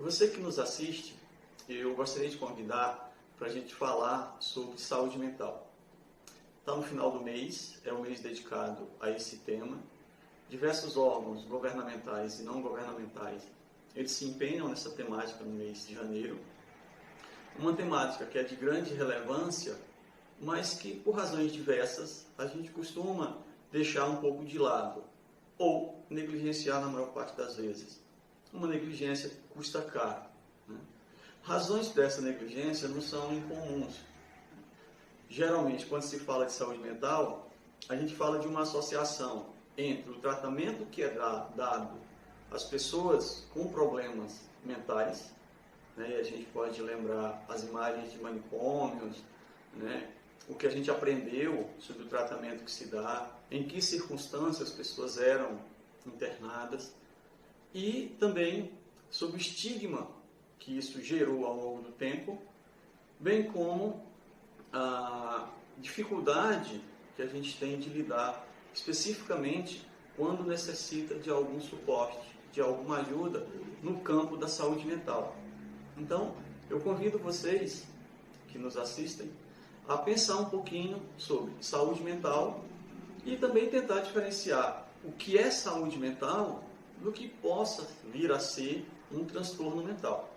Você que nos assiste, eu gostaria de convidar para a gente falar sobre saúde mental. Está no final do mês, é um mês dedicado a esse tema. Diversos órgãos governamentais e não governamentais, eles se empenham nessa temática no mês de janeiro. Uma temática que é de grande relevância, mas que por razões diversas a gente costuma deixar um pouco de lado ou negligenciar na maior parte das vezes. Uma negligência que custa caro, né? Razões dessa negligência não são incomuns. Geralmente, quando se fala de saúde mental, a gente fala de uma associação entre o tratamento que é dado às pessoas com problemas mentais, né? E a gente pode lembrar as imagens de manicômios, né? O que a gente aprendeu sobre o tratamento que se dá, em que circunstâncias as pessoas eram internadas, e também sobre o estigma que isso gerou ao longo do tempo, bem como a dificuldade que a gente tem de lidar especificamente quando necessita de algum suporte, de alguma ajuda no campo da saúde mental. Então, eu convido vocês que nos assistem a pensar um pouquinho sobre saúde mental e também tentar diferenciar o que é saúde mental do que possa vir a ser um transtorno mental.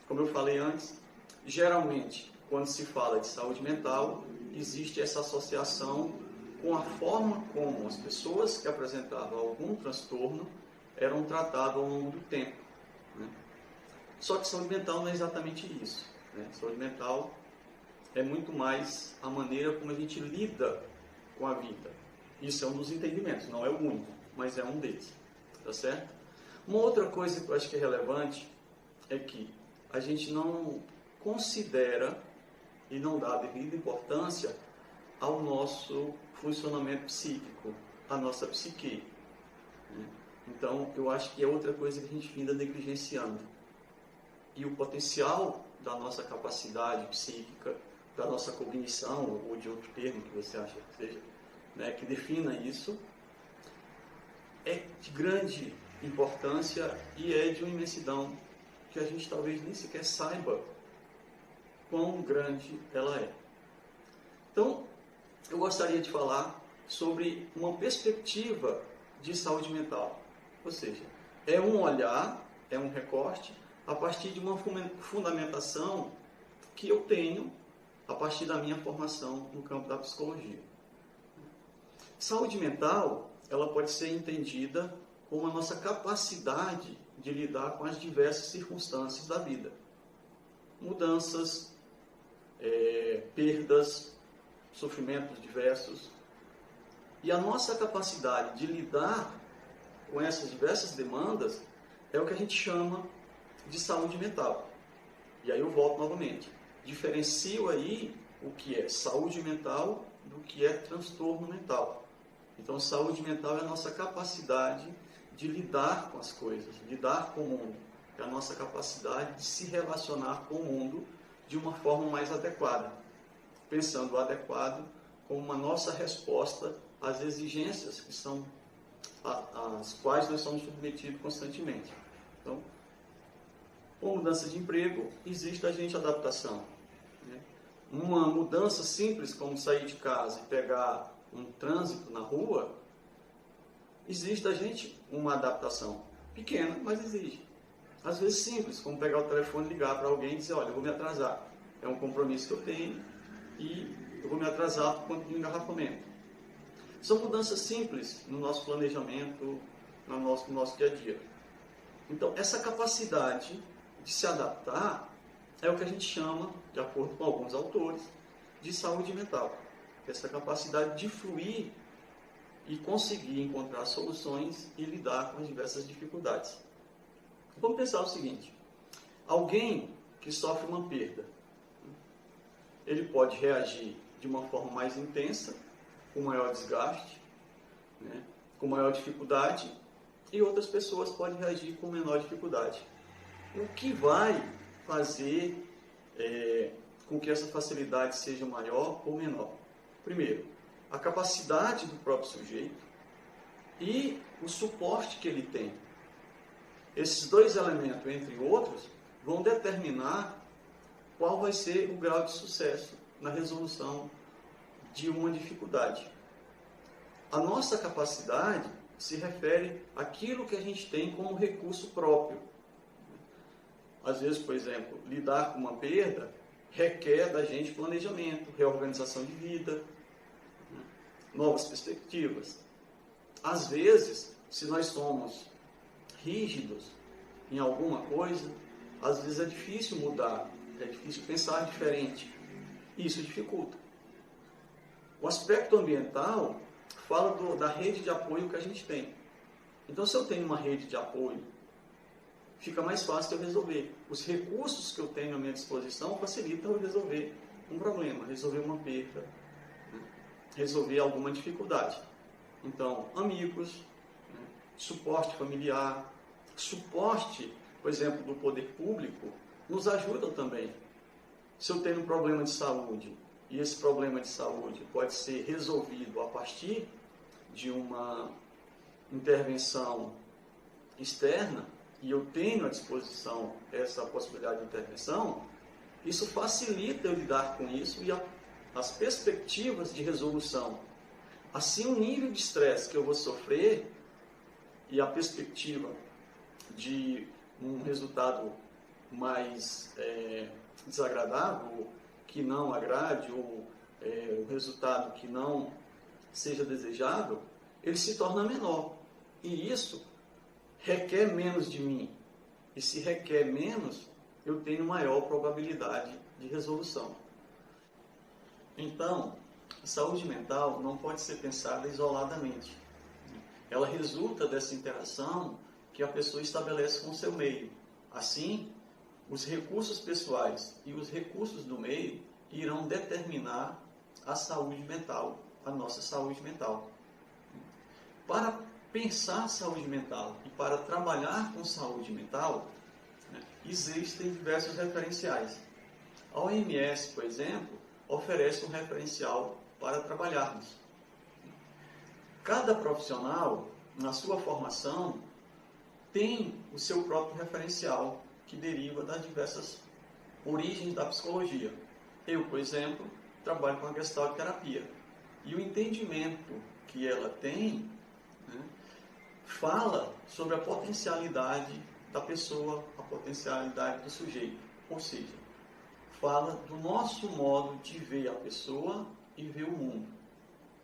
Como eu falei antes, geralmente, quando se fala de saúde mental, existe essa associação com a forma como as pessoas que apresentavam algum transtorno eram tratadas ao longo do tempo, né? Só que saúde mental não é exatamente isso, né? Saúde mental é muito mais a maneira como a gente lida com a vida. Isso é um dos entendimentos, não é o único, mas é um deles, tá certo? Uma outra coisa que eu acho que é relevante é que a gente não considera e não dá a devida importância ao nosso funcionamento psíquico, à nossa psique, né? Então, eu acho que é outra coisa que a gente ainda negligenciando. E o potencial da nossa capacidade psíquica, da nossa cognição, ou de outro termo que você acha que seja, né, que defina isso, é de grande importância e é de uma imensidão que a gente talvez nem sequer saiba quão grande ela é. Então, eu gostaria de falar sobre uma perspectiva de saúde mental. Ou seja, é um olhar, é um recorte, a partir de uma fundamentação que eu tenho a partir da minha formação no campo da psicologia. Saúde mental, ela pode ser entendida como a nossa capacidade de lidar com as diversas circunstâncias da vida. Mudanças, perdas, sofrimentos diversos. E a nossa capacidade de lidar com essas diversas demandas é o que a gente chama de saúde mental. E aí eu volto novamente. Diferencio aí o que é saúde mental do que é transtorno mental. Então, saúde mental é a nossa capacidade de lidar com as coisas, lidar com o mundo. É a nossa capacidade de se relacionar com o mundo de uma forma mais adequada. Pensando o adequado como uma nossa resposta às exigências que são às quais nós somos submetidos constantemente. Então, com mudança de emprego, existe a gente adaptação, né? Uma mudança simples, como sair de casa e pegar um trânsito na rua, existe a gente uma adaptação pequena, mas exige. Às vezes simples, como pegar o telefone, ligar para alguém e dizer, olha, eu vou me atrasar. É um compromisso que eu tenho e eu vou me atrasar por conta do engarrafamento. São mudanças simples no nosso planejamento, no nosso dia a dia. Então, essa capacidade de se adaptar é o que a gente chama, de acordo com alguns autores, de saúde mental. Essa capacidade de fluir e conseguir encontrar soluções e lidar com as diversas dificuldades. Vamos pensar o seguinte: alguém que sofre uma perda, ele pode reagir de uma forma mais intensa, com maior desgaste, né, com maior dificuldade, e outras pessoas podem reagir com menor dificuldade. O que vai fazer com que essa facilidade seja maior ou menor? Primeiro, a capacidade do próprio sujeito e o suporte que ele tem. Esses dois elementos, entre outros, vão determinar qual vai ser o grau de sucesso na resolução de uma dificuldade. A nossa capacidade se refere àquilo que a gente tem como recurso próprio. Às vezes, por exemplo, lidar com uma perda requer da gente planejamento, reorganização de vida, novas perspectivas. Às vezes, se nós somos rígidos em alguma coisa, às vezes é difícil mudar, é difícil pensar diferente. Isso dificulta. O aspecto ambiental fala da rede de apoio que a gente tem. Então, se eu tenho uma rede de apoio, fica mais fácil eu resolver. Os recursos que eu tenho à minha disposição facilitam eu resolver um problema, resolver uma perda, resolver alguma dificuldade. Então, amigos, suporte familiar, suporte, por exemplo, do poder público, nos ajudam também. Se eu tenho um problema de saúde, e esse problema de saúde pode ser resolvido a partir de uma intervenção externa, e eu tenho à disposição essa possibilidade de intervenção, isso facilita eu lidar com isso e as perspectivas de resolução. Assim, o nível de estresse que eu vou sofrer e a perspectiva de um resultado mais desagradável, que não agrade, ou um resultado que não seja desejável, ele se torna menor. E isso requer menos de mim. E se requer menos, eu tenho maior probabilidade de resolução. Então, a saúde mental não pode ser pensada isoladamente. Ela resulta dessa interação que a pessoa estabelece com o seu meio. Assim, os recursos pessoais e os recursos do meio irão determinar a saúde mental, a nossa saúde mental. Para pensar saúde mental e para trabalhar com saúde mental, existem diversos referenciais. A OMS, por exemplo, oferece um referencial para trabalharmos. Cada profissional, na sua formação, tem o seu próprio referencial, que deriva das diversas origens da psicologia. Eu, por exemplo, trabalho com a Gestalt terapia. E o entendimento que ela tem, fala sobre a potencialidade da pessoa, a potencialidade do sujeito. Ou seja, fala do nosso modo de ver a pessoa e ver o mundo.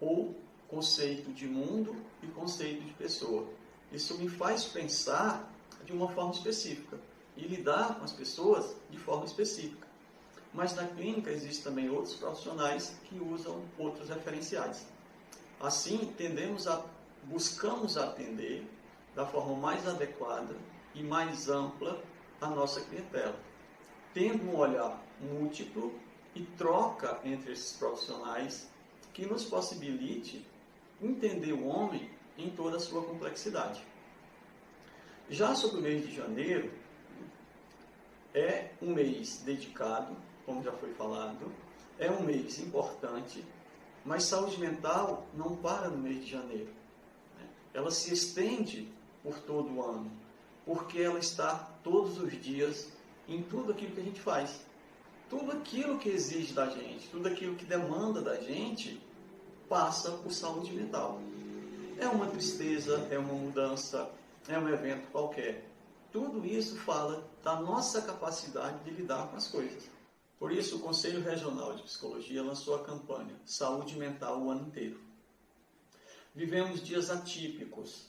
Ou conceito de mundo e conceito de pessoa. Isso me faz pensar de uma forma específica e lidar com as pessoas de forma específica. Mas na clínica existem também outros profissionais que usam outros referenciais. Assim, buscamos atender da forma mais adequada e mais ampla a nossa clientela, tendo um olhar múltiplo e troca entre esses profissionais que nos possibilite entender o homem em toda a sua complexidade. Já sobre o mês de janeiro, é um mês dedicado, como já foi falado, é um mês importante, mas saúde mental não para no mês de janeiro. Ela se estende por todo o ano, porque ela está todos os dias em tudo aquilo que a gente faz. Tudo aquilo que exige da gente, tudo aquilo que demanda da gente, passa por saúde mental. É uma tristeza, é uma mudança, é um evento qualquer. Tudo isso fala da nossa capacidade de lidar com as coisas. Por isso, o Conselho Regional de Psicologia lançou a campanha Saúde Mental o ano inteiro. Vivemos dias atípicos.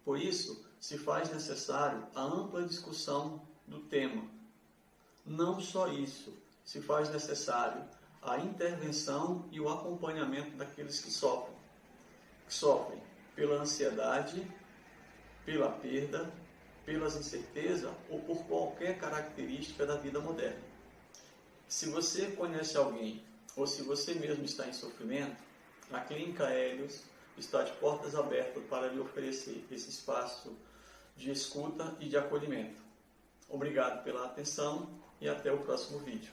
Por isso, se faz necessário a ampla discussão do tema. Não só isso, se faz necessário a intervenção e o acompanhamento daqueles que sofrem pela ansiedade, pela perda, pelas incertezas ou por qualquer característica da vida moderna. Se você conhece alguém ou se você mesmo está em sofrimento, a Clínica Hélios está de portas abertas para lhe oferecer esse espaço de escuta e de acolhimento. Obrigado pela atenção e até o próximo vídeo.